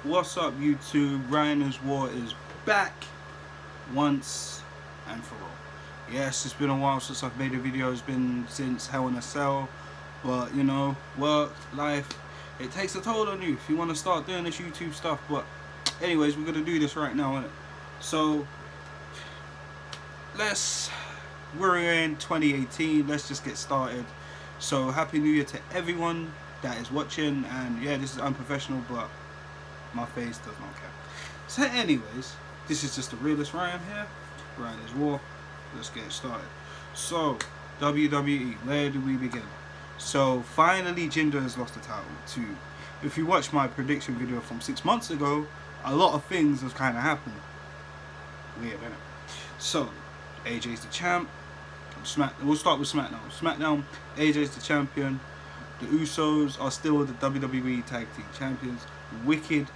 What's up, YouTube? RyanisWar is back once and for all. Yes, it's been a while since I've made a video. It's been since Hell in a Cell, but you know, work, life, it takes a toll on you if you want to start doing this YouTube stuff. But anyways, we're gonna do this right now, innit? So we're in 2018. Let's just get started. So happy New Year to everyone that is watching. And yeah, this is unprofessional, but my face does not count. So anyways, this is just the realest Ryan here, RyanisWar. Let's get started. So WWE, where do we begin? So finally Jinder has lost the title to, if you watch my prediction video from 6 months ago, a lot of things have kind of happened. Weird, innit? So AJ's the champ. We'll start with Smackdown. Smackdown, AJ's the champion. The Usos are still the WWE Tag Team Champions. Wicked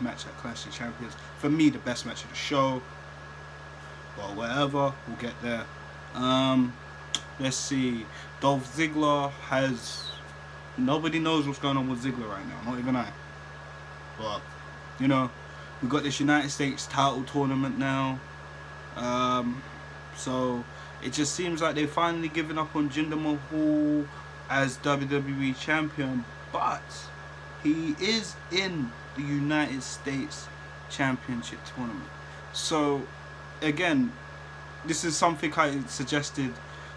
match at Clash of Champions. For me, the best match of the show. But whatever, we'll get there. Let's see. Dolph Ziggler has... Nobody knows what's going on with Ziggler right now. Not even I. But, you know, we got this United States title tournament now. So it just seems like they've finally given up on Jinder Mahal as WWE champion, but he is in the United States Championship tournament. So again, this is something I suggested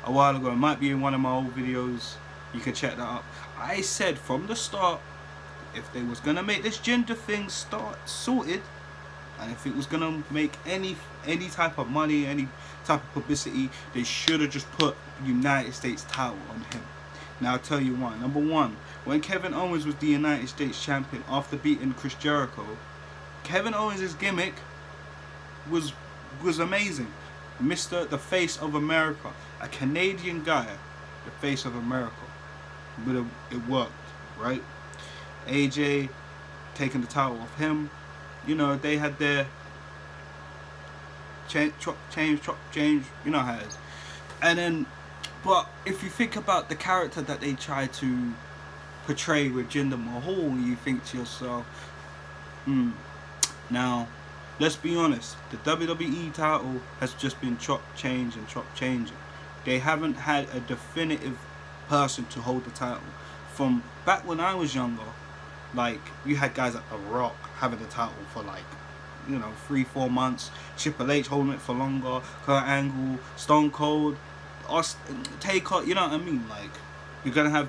a while ago. It might be in one of my old videos. You can check that up. I said from the start, if they was gonna make this Jinder thing sorted, and if it was gonna make any type of money, any type of publicity, they should have just put the United States title on him. Now I'll tell you why. Number one, when Kevin Owens was the United States champion after beating Chris Jericho, Kevin Owens' gimmick was amazing. Mr. the Face of America, a Canadian guy, the Face of America. But it worked, right? AJ taking the title off him. You know, they had their change, you know how it is. And then, but if you think about the character that they try to portray with Jinder Mahal, you think to yourself, now, let's be honest, the WWE title has just been changing. They haven't had a definitive person to hold the title. From back when I was younger, like, you had guys like The Rock having the title for like, you know, 3-4 months. Triple H holding it for longer. Kurt Angle, Stone Cold, Taker. You know what I mean? Like, you're gonna have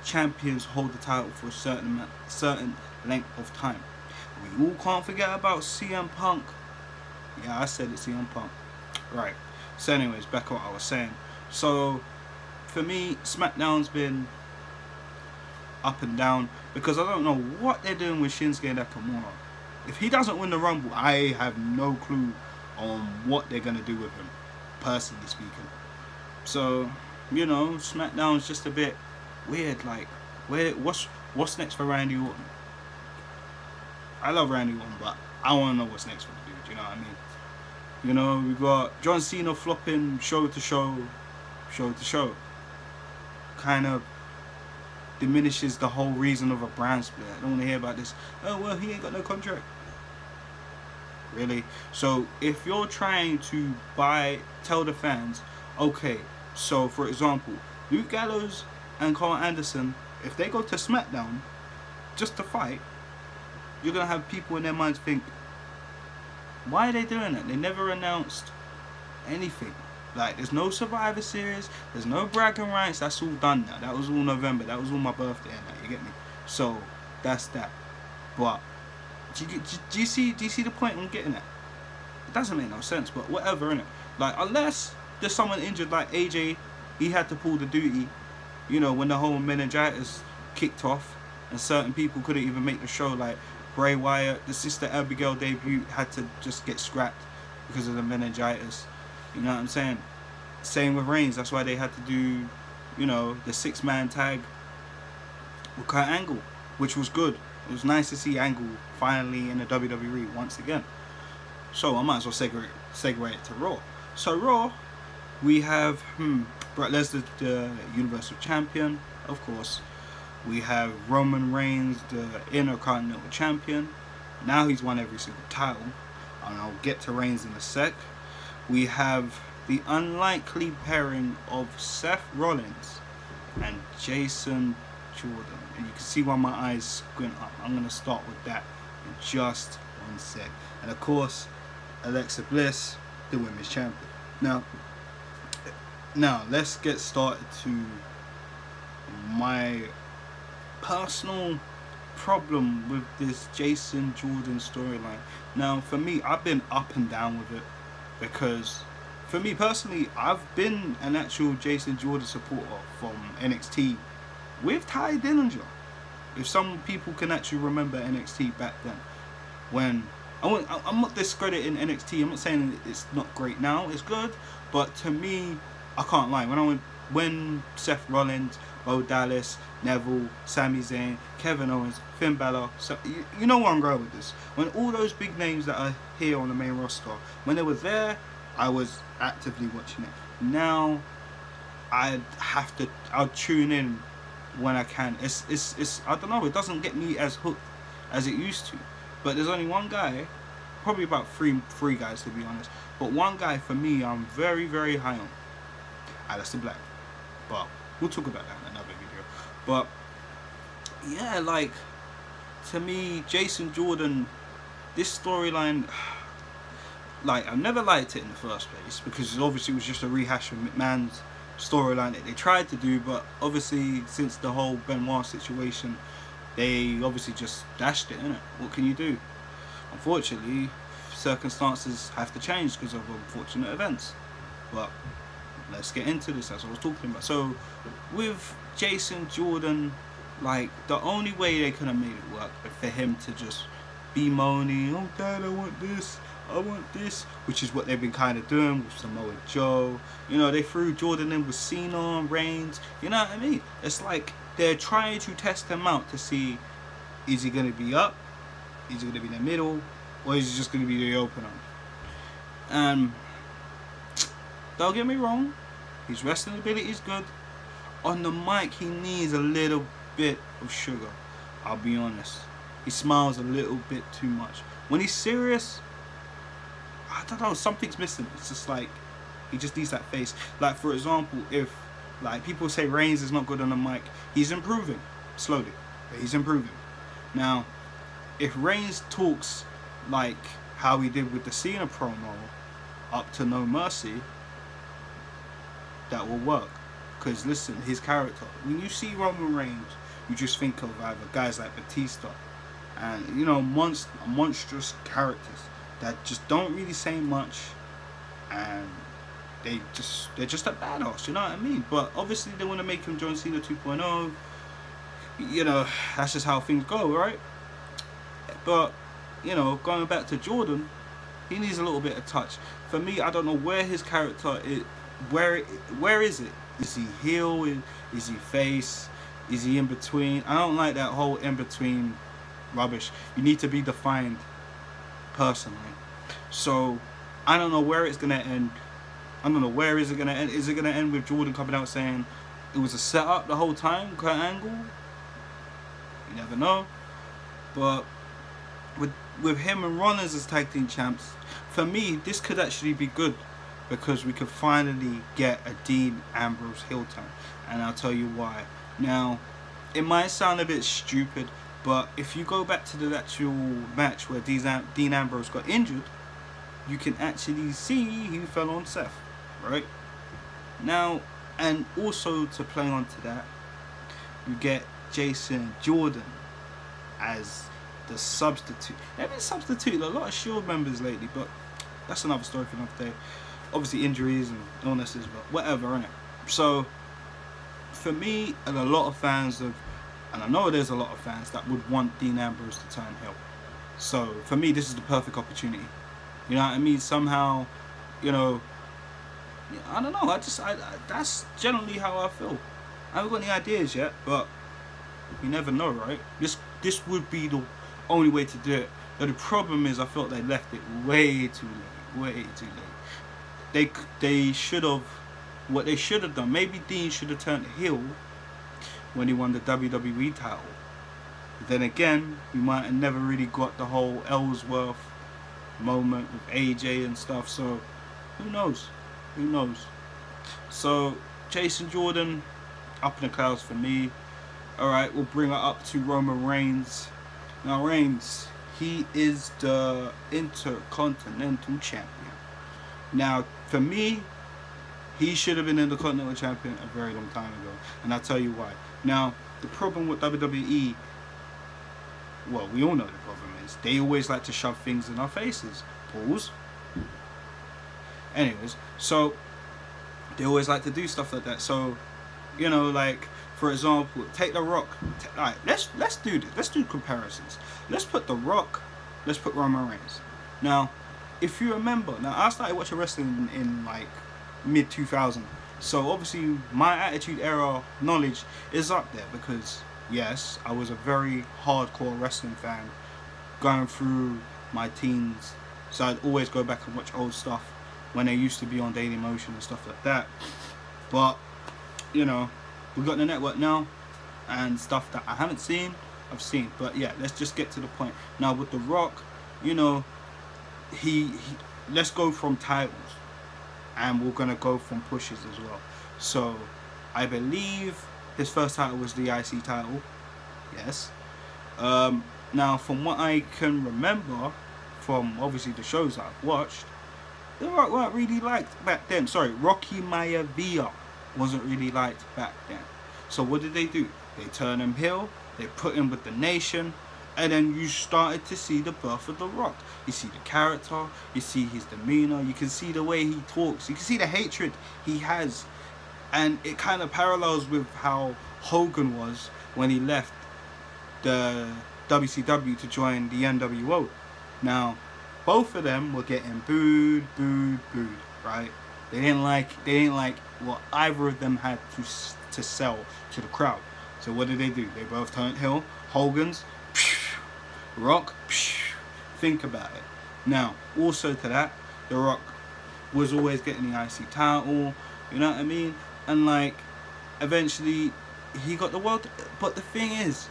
champions hold the title for a certain length of time. We all can't forget about CM Punk. Yeah, I said it, CM Punk. Right. So anyways, back to what I was saying. So for me, SmackDown's been up and down because I don't know what they're doing with Shinsuke Nakamura. If he doesn't win the Rumble, I have no clue on what they're gonna do with him, personally speaking. So, you know, SmackDown's just a bit weird. Like, what's next for Randy Orton? I love Randy Orton, but I want to know what's next for the dude. You know what I mean? You know, we got John Cena flopping show to show. Kind of diminishes the whole reason of a brand split. I don't want to hear about this. Oh well, he ain't got no contract. Really? So if you're trying to tell the fans, okay, so for example, Luke Gallows and Carl Anderson, if they go to SmackDown just to fight, you're gonna have people in their minds think, why are they doing it? They never announced anything. Like, there's no Survivor Series, there's no bragging rights. That's all done now. That was all November. That was all my birthday and that. You get me? So that's that. But do you see the point I'm getting at? It doesn't make no sense. But whatever, innit? Like, unless there's someone injured like AJ, he had to pull the duty. You know, when the whole meningitis kicked off, and certain people couldn't even make the show. Like Bray Wyatt, the Sister Abigail debut had to just get scrapped because of the meningitis. You know what I'm saying? Same with Reigns. That's why they had to do, you know, the 6-man tag with Kurt Angle, which was good. It was nice to see Angle finally in the WWE once again. So I might as well segue it to Raw. So Raw, we have Brock Lesnar, the Universal Champion, of course. We have Roman Reigns, the Intercontinental Champion. Now he's won every single title, and I'll get to Reigns in a sec. We have the unlikely pairing of Seth Rollins and Jason Jordan. And you can see why my eyes squint up. I'm going to start with that in just one sec. And of course, Alexa Bliss, the Women's Champion. Now let's get started to my personal problem with this Jason Jordan storyline. Now, for me, I've been up and down with it, because for me personally, I've been an actual Jason Jordan supporter from NXT with Ty Dillinger. If some people can actually remember NXT back then, when I'm not discrediting NXT. I'm not saying it's not great now. It's good, but to me, I can't lie. When Seth Rollins, Bo Dallas, Neville, Sami Zayn, Kevin Owens, Finn Balor, so you know where I'm going with this. When all those big names that are here on the main roster, when they were there, I was actively watching it. Now, I'll tune in when I can. It's I don't know. It doesn't get me as hooked as it used to. But there's only one guy, probably about three guys to be honest. But one guy for me, I'm very, very high on. Aleister Black. But we'll talk about that in another video. But yeah, like, to me, Jason Jordan, this storyline, like, I've never liked it in the first place, because obviously it was just a rehash of McMahon's storyline that they tried to do. But obviously, since the whole Benoit situation, they obviously just dashed it, innit? What can you do? Unfortunately, circumstances have to change because of unfortunate events. But let's get into this, as I was talking about. So, with Jason Jordan, like, the only way they could have made it work is for him to just be moaning, oh dad, I want this, I want this, which is what they've been kind of doing with Samoa Joe. You know, they threw Jordan in with Cena, Reigns, you know what I mean? It's like they're trying to test him out to see, is he going to be up, is he going to be in the middle, or is he just going to be the opener? And don't get me wrong, his wrestling ability is good. On the mic, he needs a little bit of sugar, I'll be honest. He smiles a little bit too much. When he's serious, I don't know, something's missing. It's just like, he just needs that face. Like, for example, if, like, people say Reigns is not good on the mic, he's improving, slowly, but he's improving. Now, if Reigns talks like how he did with the Cena promo up to No Mercy, that will work. Because listen, his character, when you see Roman Reigns, you just think of either guys like Batista and, you know, monstrous characters that just don't really say much, and they're just a badass, you know what I mean? But obviously they want to make him John Cena 2.0. You know, that's just how things go, right? But, you know, going back to Jordan, he needs a little bit of touch. For me, I don't know where his character is. Where is it? Is he heel? Is he face? Is he in between? I don't like that whole in between rubbish. You need to be defined personally. So I don't know where it's gonna end. I don't know where is it gonna end. Is it gonna end with Jordan coming out saying it was a setup the whole time, Kurt Angle? You never know. But with him and Rollins as tag team champs, for me this could actually be good, because we could finally get a Dean Ambrose heel turn, and I'll tell you why. Now, it might sound a bit stupid, but if you go back to the actual match where Dean Ambrose got injured, you can actually see he fell on Seth, right? Now, and also to play on to that, you get Jason Jordan as the substitute. They've been substituting a lot of Shield members lately, but that's another story for another day. Obviously injuries and illnesses, but whatever, innit? So, for me, and a lot of fans of, and I know there's a lot of fans that would want Dean Ambrose to turn heel. So, for me, this is the perfect opportunity. You know what I mean? Somehow, you know, I don't know, that's generally how I feel. I haven't got any ideas yet, but you never know, right? This would be the only way to do it. But the problem is, I felt they left it way too late. They should have, what they should have done, maybe Dean should have turned heel when he won the WWE title. Then again, we might have never really got the whole Ellsworth moment with AJ and stuff, so who knows? Who knows? So Jason Jordan, up in the clouds for me. Alright, we'll bring it up to Roman Reigns. Now Reigns, he is the Intercontinental Champion. Now for me, he should have been Intercontinental Champion a very long time ago, and I'll tell you why. Now the problem with WWE, well, we all know the problem is they always like to shove things in our faces. Pause. Anyways, so they always like to do stuff like that. So, you know, like for example, take The Rock. Alright, let's do this. Let's do comparisons. Let's put The Rock. Let's put Roman Reigns. Now, if you remember, now I started watching wrestling in like mid 2000. So obviously my Attitude Era knowledge is up there because yes, I was a very hardcore wrestling fan going through my teens. So I'd always go back and watch old stuff when they used to be on Daily Motion and stuff like that. But you know, we got the network now, and stuff that I haven't seen, I've seen. But yeah, let's just get to the point. Now with The Rock, you know, he let's go from titles, and we're gonna go from pushes as well. So I believe his first title was the IC title. Yes. Now from what I can remember from obviously the shows that I've watched, The Rock weren't really liked back then. Sorry, Rocky Maivia wasn't really liked back then. So what did they do? They turned him heel, they put him with the Nation, and then you started to see the birth of The Rock. You see the character, you see his demeanor, you can see the way he talks, you can see the hatred he has. And it kind of parallels with how Hogan was when he left the WCW to join the NWO. Now, both of them were getting booed, right? They didn't like what either of them had to sell to the crowd. So what did? They both turned heel. Hogan's, Rock, think about it. Now, also to that, The Rock was always getting the IC title, you know what I mean? And like, eventually, he got the world. But the thing is,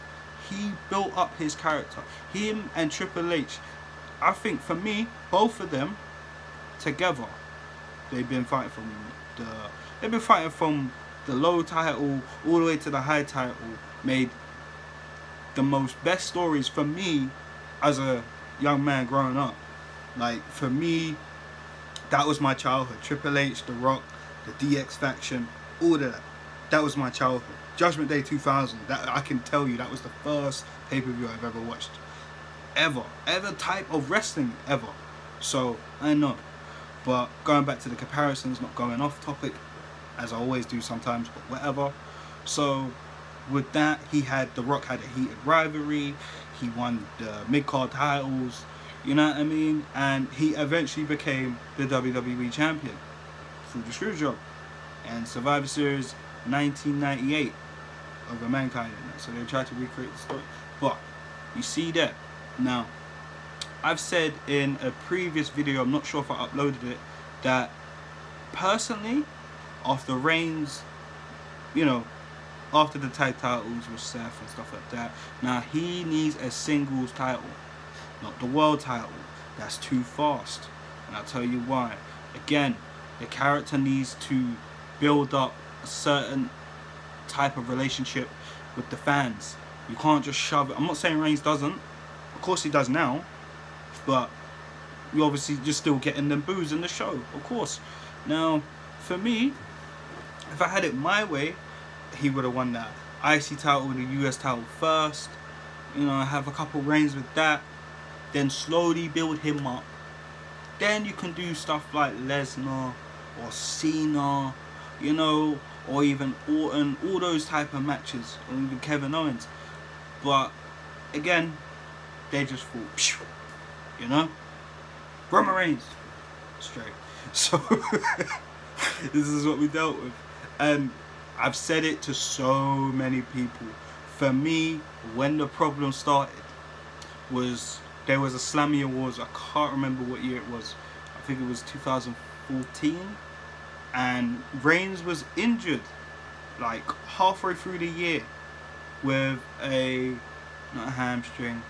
he built up his character. Him and Triple H, I think for me, both of them together, they've been fighting from the low title all the way to the high title. Made the most best stories for me as a young man growing up. Like for me, that was my childhood. Triple H, The Rock, the DX faction, all of that. That was my childhood. Judgment Day 2000. That I can tell you, that was the first pay-per-view I've ever watched. Ever type of wrestling ever. So I know. But going back to the comparisons, not going off topic, as I always do sometimes, but whatever. So with that, The Rock had a heated rivalry. He won the mid-card titles, you know what I mean? And he eventually became the WWE champion through the Screwjob and Survivor Series 1998 over Mankind. So they tried to recreate the story. But you see that. Now, I've said in a previous video, I'm not sure if I uploaded it, that personally, after Reigns, you know, after the tag titles with Seth and stuff like that, now he needs a singles title, not the world title. That's too fast, and I'll tell you why. Again, the character needs to build up a certain type of relationship with the fans. You can't just shove it. I'm not saying Reigns doesn't. Of course he does now, but you obviously just still getting them boos in the show, of course. Now, for me, if I had it my way, he would have won that IC title, the US title first. You know, have a couple reigns with that, then slowly build him up. Then you can do stuff like Lesnar or Cena, you know, or even Orton, all those type of matches, or even Kevin Owens. But again, they just fall, you know. Roman Reigns, straight. So this is what we dealt with, and I've said it to so many people. For me, when the problem started, was there was a Slammy Awards. I can't remember what year it was. I think it was 2014, and Reigns was injured like halfway through the year. with not a hamstring,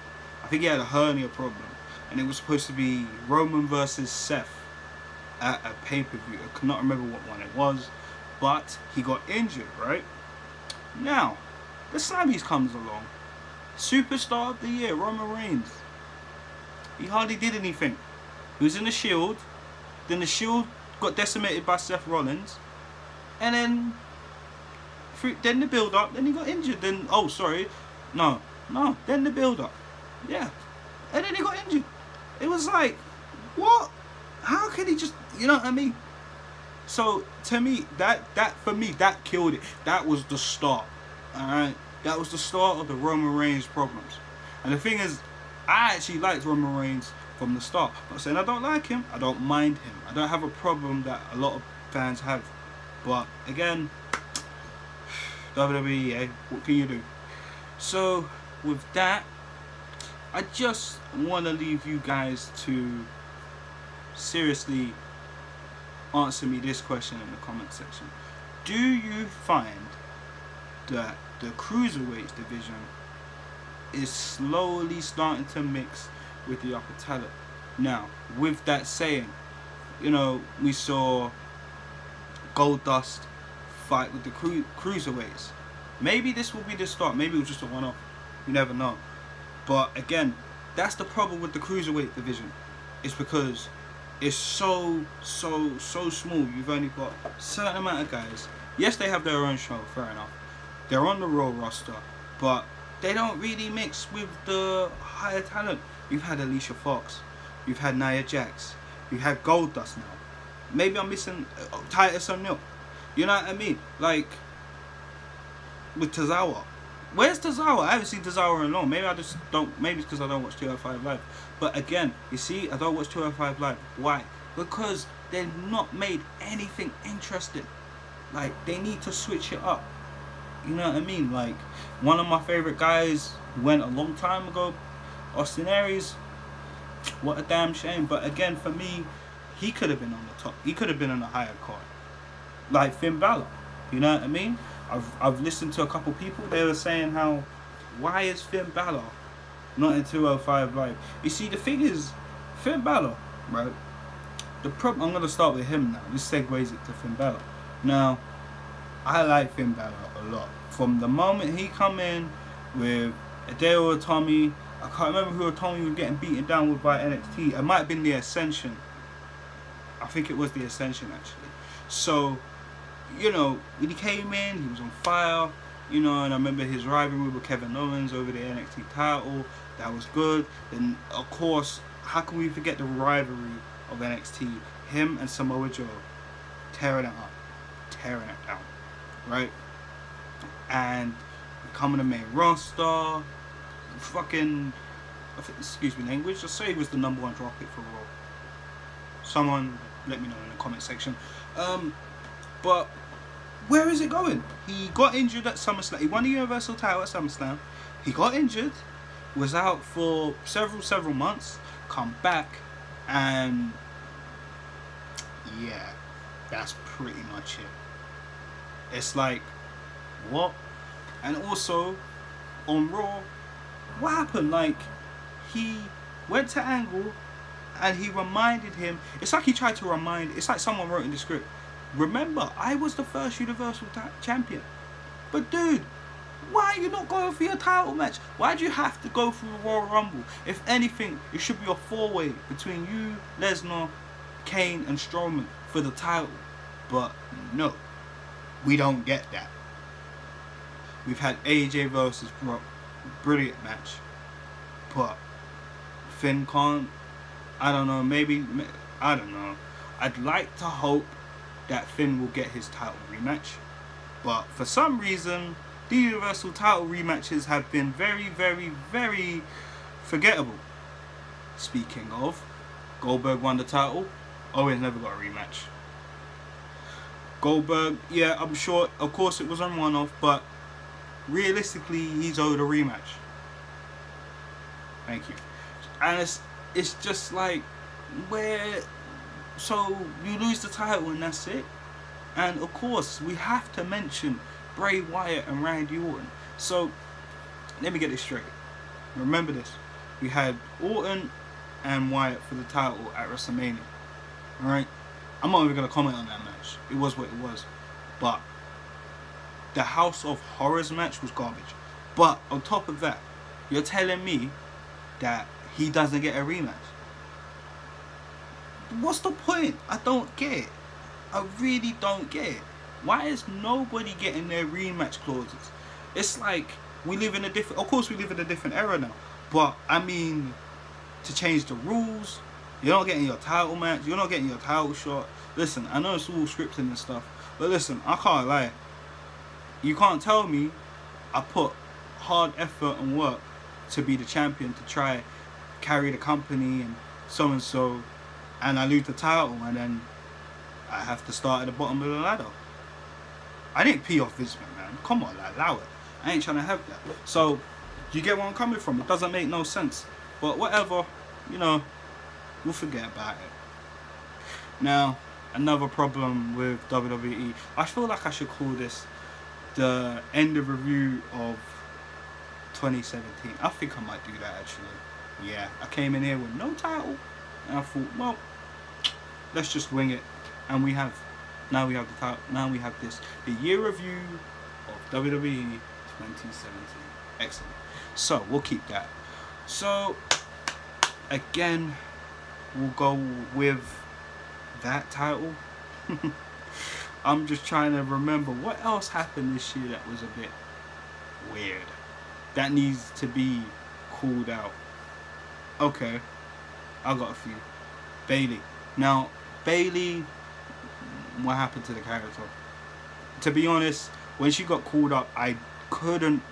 I think he had a hernia problem, and it was supposed to be Roman versus Seth at a pay-per-view. I cannot remember what one it was, but he got injured, right? Now, the Slammies comes along. Superstar of the year, Roman Reigns. He hardly did anything. He was in the Shield. Then the Shield got decimated by Seth Rollins. And then the build-up. Then he got injured. Then, oh, sorry. No. Then the build-up. Yeah. And then he got injured. It was like, what? How can he just, you know what I mean? So, to me, that killed it. That was the start. Alright? That was the start of the Roman Reigns problems. And the thing is, I actually liked Roman Reigns from the start. I'm not saying I don't like him. I don't mind him. I don't have a problem that a lot of fans have. But, again, WWE, eh? What can you do? So, with that, I just want to leave you guys to seriously answer me this question in the comment section. Do you find that the Cruiserweight division is slowly starting to mix with the upper talent? Now, with that saying, you know, we saw Goldust fight with the Cruiserweights. Maybe this will be the start. Maybe it was just a one-off. You never know. But again, that's the problem with the Cruiserweight division. It's because it's so small. You've only got a certain amount of guys. Yes, they have their own show, fair enough. They're on the Raw roster, but they don't really mix with the higher talent. You've had Alicia Fox. You've had Nia Jax. You've had Goldust now. Maybe I'm missing Titus O'Neil. You know what I mean? Like, with Tozawa. Where's Tozawa? I haven't seen Tozawa in long. Maybe I just don't. Maybe it's because I don't watch 205 Live. But again, you see, I don't watch 205 Live. Why? Because they've not made anything interesting. Like, they need to switch it up. You know what I mean? Like, one of my favorite guys went a long time ago, Austin Aries. What a damn shame. But again, for me, he could have been on the top. He could have been on a higher card. Like Finn Balor. You know what I mean? I've listened to a couple people. They were saying how, why is Finn Balor not in 205 Live? You see, the thing is, Finn Balor, right? The problem, I'm gonna start with him now. This segues it to Finn Balor. Now, I like Finn Balor a lot. From the moment he come in with Hideo Itami, I can't remember who Itami was getting beaten down with by NXT. It might have been the Ascension. I think it was the Ascension actually. So, you know, when he came in, he was on fire. You know, and I remember his rivalry with Kevin Owens over the NXT title. That was good. And of course, how can we forget the rivalry of NXT? Him and Samoa Joe tearing it up, tearing it down, right? And becoming the main roster, fucking, excuse me language, just say he was the #1 draft pick for Raw. Someone let me know in the comment section. But where is it going? He got injured at SummerSlam. He won the Universal title at SummerSlam. He got injured, was out for several months, come back, and yeah, that's pretty much it. It's like, what? And also, on Raw, what happened? Like, he went to Angle, and he reminded him, it's like he tried to remind, it's like someone wrote in the script, remember, I was the first Universal Champion. But dude, why are you not going for your title match? Why do you have to go through the Royal Rumble? If anything, it should be a four-way between you, Lesnar, Kane, and Strowman for the title. But no, we don't get that. We've had AJ versus Brock, brilliant match. But Finn can't, I don't know, maybe, I don't know. I'd like to hope that Finn will get his title rematch. But for some reason, the Universal title rematches have been very forgettable. Speaking of, Goldberg won the title. Owens never got a rematch. Goldberg, yeah, I'm sure, of course it was on one-off, but realistically, he's owed a rematch. Thank you. And it's just like, where, so you lose the title and that's it. And of course, we have to mention Bray Wyatt and Randy Orton. So let me get this straight. Remember this. We had Orton and Wyatt for the title at WrestleMania. Alright? I'm not even going to comment on that match. It was what it was. But the House of Horrors match was garbage. But on top of that, you're telling me that he doesn't get a rematch. What's the point? I don't get it. I really don't get it. Why is nobody getting their rematch clauses? It's like we live in a different... Of course we live in a different era now. But, I mean, to change the rules, you're not getting your title match, you're not getting your title shot. Listen, I know it's all scripted and stuff, but listen, I can't lie. You can't tell me I put hard effort and work to be the champion, to try carry the company and so, and I lose the title, and then I have to start at the bottom of the ladder. I didn't pee off Vince McMahon. Come on, like, allow it. I ain't trying to have that. So, you get where I'm coming from? It doesn't make no sense. But whatever, you know, we'll forget about it. Now, another problem with WWE. I feel like I should call this the end of review of 2017. I think I might do that, actually. Yeah, I came in here with no title, and I thought, well, let's just wing it. And we have, now we have the title, now we have this, the year review of WWE 2017. Excellent. So, we'll keep that. So, again, we'll go with that title. I'm just trying to remember what else happened this year that was a bit weird. That needs to be called out. Okay, I got a few. Bayley. Now, Bayley, what happened to the character? To be honest, when she got called up, I couldn't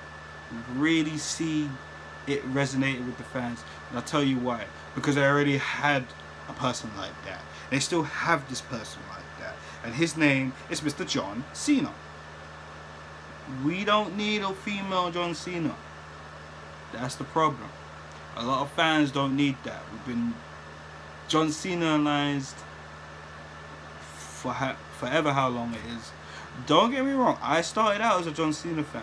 really see it resonated with the fans. And I'll tell you why. Because they already had a person like that. They still have this person like that. And his name is Mr. John Cena. We don't need a female John Cena. That's the problem. A lot of fans don't need that. We've been John Cena-ized for forever how long it is. Don't get me wrong, I started out as a John Cena fan.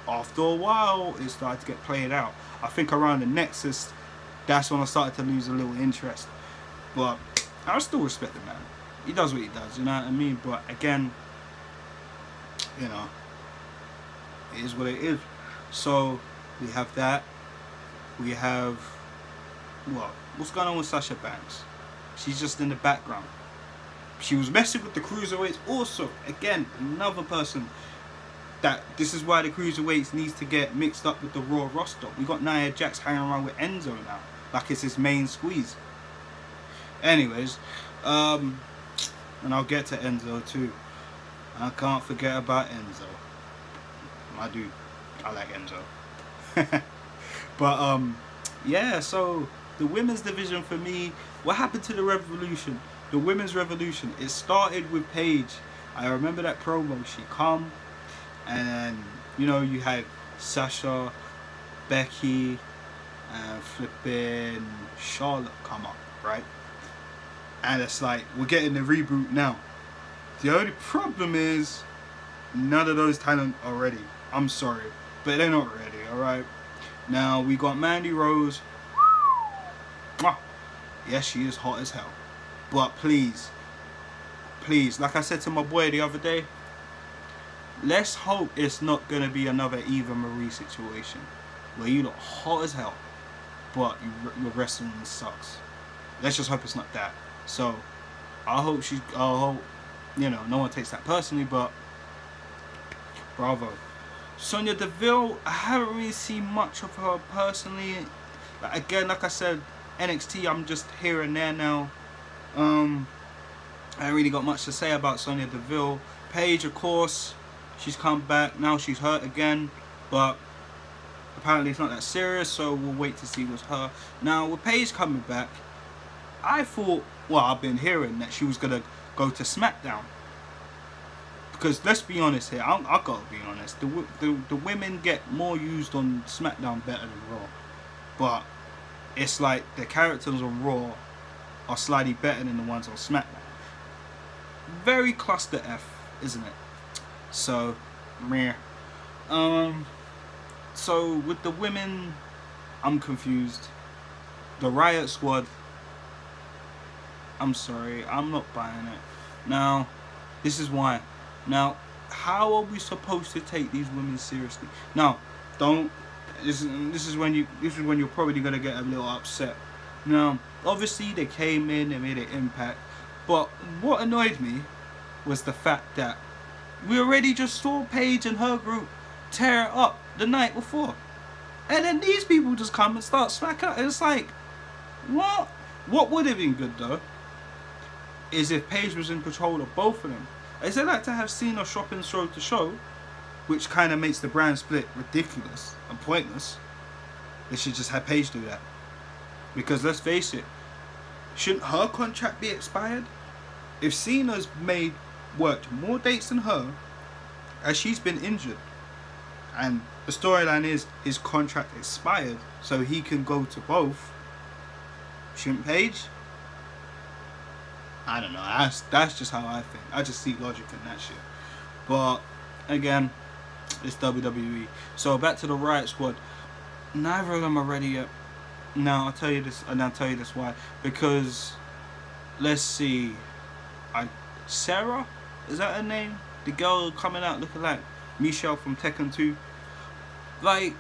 After a while, it started to get played out. I think around the Nexus, that's when I started to lose a little interest. But I still respect the man. He does what he does, you know what I mean? But again, you know, it is what it is. So, we have that. We have, what? What's going on with Sasha Banks? She's just in the background. She was messing with the Cruiserweights also. Again, another person that this is why the Cruiserweights needs to get mixed up with the Raw roster. We got Nia Jax hanging around with Enzo now. Like it's his main squeeze. Anyways, and I'll get to Enzo too. I can't forget about Enzo. My dude. I like Enzo. But yeah, so the women's division for me, what happened to the revolution? The women's revolution, it started with Paige. I remember that promo. She come, and then, you know, you had Sasha, Becky, and flipping Charlotte come up, right? And it's like, we're getting the reboot now. The only problem is, none of those talent are ready. I'm sorry, but they're not ready, alright? Now, we got Mandy Rose. Yes, she is hot as hell. But please, like I said to my boy the other day, let's hope it's not going to be another Eva Marie situation where you look hot as hell, but your wrestling sucks. Let's just hope it's not that. So, I hope, you know, no one takes that personally, but bravo. Sonya Deville, I haven't really seen much of her personally. But again, like I said, NXT, I'm just here and there now. I ain't really got much to say about Sonya Deville. Paige, of course, she's come back. Now she's hurt again, but apparently it's not that serious, so we'll wait to see what's her. Now, with Paige coming back, I thought, well, I've been hearing that she was going to go to Smackdown. Because let's be honest here, I've got to be honest, the women get more used on SmackDown better than Raw. But it's like the characters on Raw are slightly better than the ones on SmackDown. Very cluster F, isn't it? So, meh. So with the women, I'm confused. The Riot Squad, I'm sorry, I'm not buying it. Now, this is why. Now, how are we supposed to take these women seriously? Now, don't. This is when you're probably gonna get a little upset. Now, obviously they came in, they made an impact, but what annoyed me was the fact that we already just saw Paige and her group tear it up the night before, and then these people just come and start smacking up. It's like, what? What would have been good though is if Paige was in control of both of them. As they like to have Cena shopping show to show, which kind of makes the brand split ridiculous and pointless. They should just have Paige do that. Because let's face it, shouldn't her contract be expired? If Cena's worked more dates than her, as she's been injured, and the storyline is his contract expired so he can go to both, shouldn't Paige? I don't know, that's just how I think. I just see logic in that shit. But again, it's WWE. So back to the Riot Squad. Neither of them are ready yet. Now I'll tell you this, and I'll tell you this why. Because let's see, Sarah, is that her name? The girl coming out looking like Michelle from Tekken 2. Like,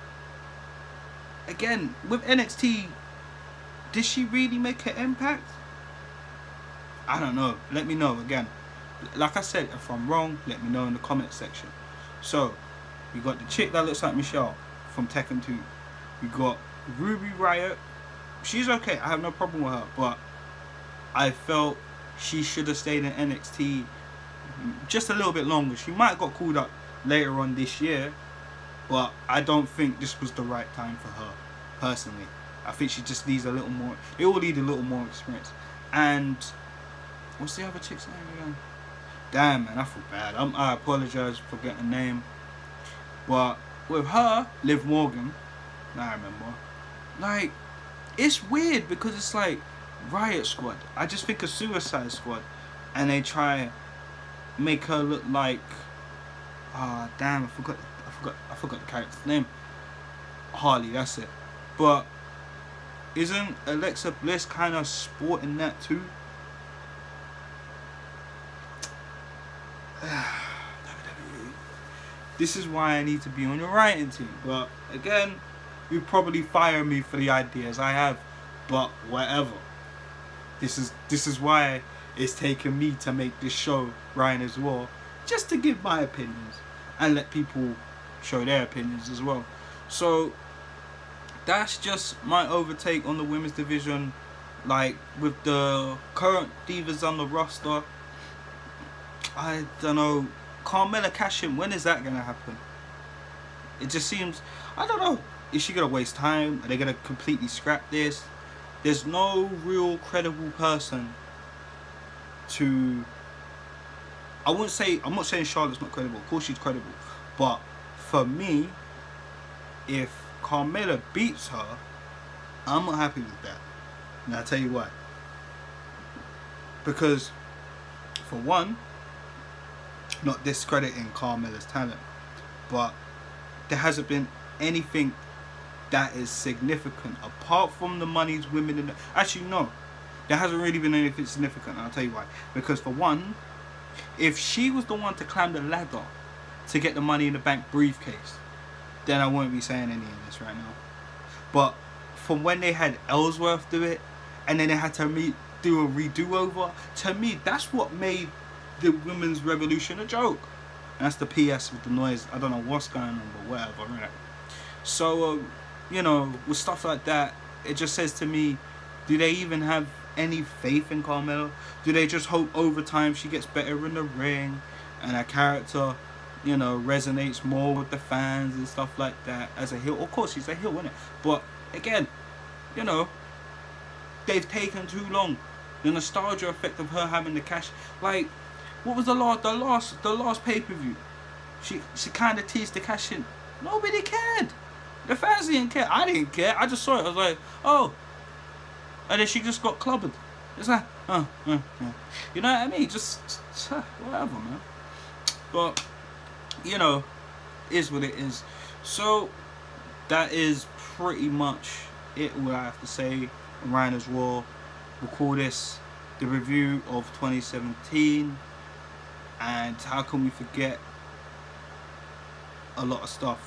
again, with NXT, did she really make an impact? I don't know. Let me know again. Like I said, if I'm wrong, let me know in the comment section. So, you got the chick that looks like Michelle from Tekken 2. You got Ruby Riot. She's okay. I have no problem with her. But I felt she should have stayed in NXT just a little bit longer. She might have got called up later on this year. But I don't think this was the right time for her, personally. I think she just needs a little more. It will need a little more experience. And what's the other chick's name again? Damn, man, I feel bad. I apologize for getting the name. But with her, Liv Morgan, I remember. Like, it's weird because it's like Riot Squad. I just think of Suicide Squad, and they try make her look like, damn, I forgot the character's name. Harley, that's it. But isn't Alexa Bliss kind of sporting that too? WWE. This is why I need to be on your writing team. But again, you probably fire me for the ideas I have. But whatever. This is why it's taken me to make this show, RyanisWar, just to give my opinions and let people show their opinions as well. So that's just my overtake on the women's division. Like, with the current divas on the roster, I don't know. Carmella cash-in, when is that gonna happen? It just seems, I don't know. Is she gonna waste time? Are they gonna completely scrap this? There's no real credible person to, I'm not saying Charlotte's not credible. Of course she's credible. But for me, if Carmella beats her, I'm not happy with that. And I'll tell you why. Because, for one, not discrediting Carmella's talent, but there hasn't been anything that is significant apart from the money's women in the, actually no, there hasn't really been anything significant, and I'll tell you why. Because for one, if she was the one to climb the ladder to get the Money in the Bank briefcase, then I wouldn't be saying any of this right now. But from when they had Ellsworth do it, and then they had to do a redo over, to me that's what made the women's revolution a joke. And that's the PS with the noise. I don't know what's going on, but whatever, right? So you know, with stuff like that, it just says to me, do they even have any faith in Carmella? Do they just hope over time she gets better in the ring and her character, you know, resonates more with the fans and stuff like that as a heel? Of course she's a heel, isn't it? But again, you know, they've taken too long. The nostalgia effect of her having the cash, like, what was the last pay-per-view? She kind of teased the cash in. Nobody cared. The fans didn't care. I didn't care. I just saw it. I was like, oh. And then she just got clobbered. It's like, yeah. You know what I mean? Just whatever, man. But, you know, is what it is. So, that is pretty much it, all I have to say on RyanisWar. We'll call this the review of 2017, and how can we forget a lot of stuff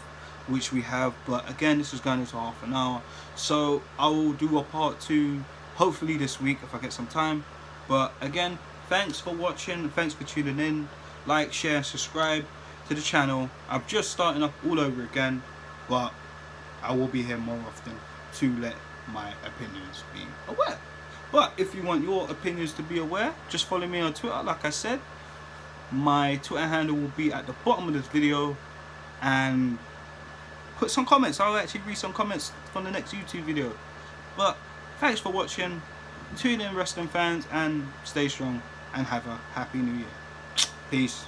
which we have. But again, this is going into half an hour, so I will do a part 2 hopefully this week if I get some time. But again, thanks for watching, thanks for tuning in. Like, share, subscribe to the channel. I'm just starting up all over again, but I will be here more often to let my opinions be aware. But if you want your opinions to be aware, just follow me on Twitter. Like I said, my Twitter handle will be at the bottom of this video, and put some comments. I'll actually read some comments from the next YouTube video. But thanks for watching. Tune in, wrestling fans, and stay strong and have a happy new year. Peace.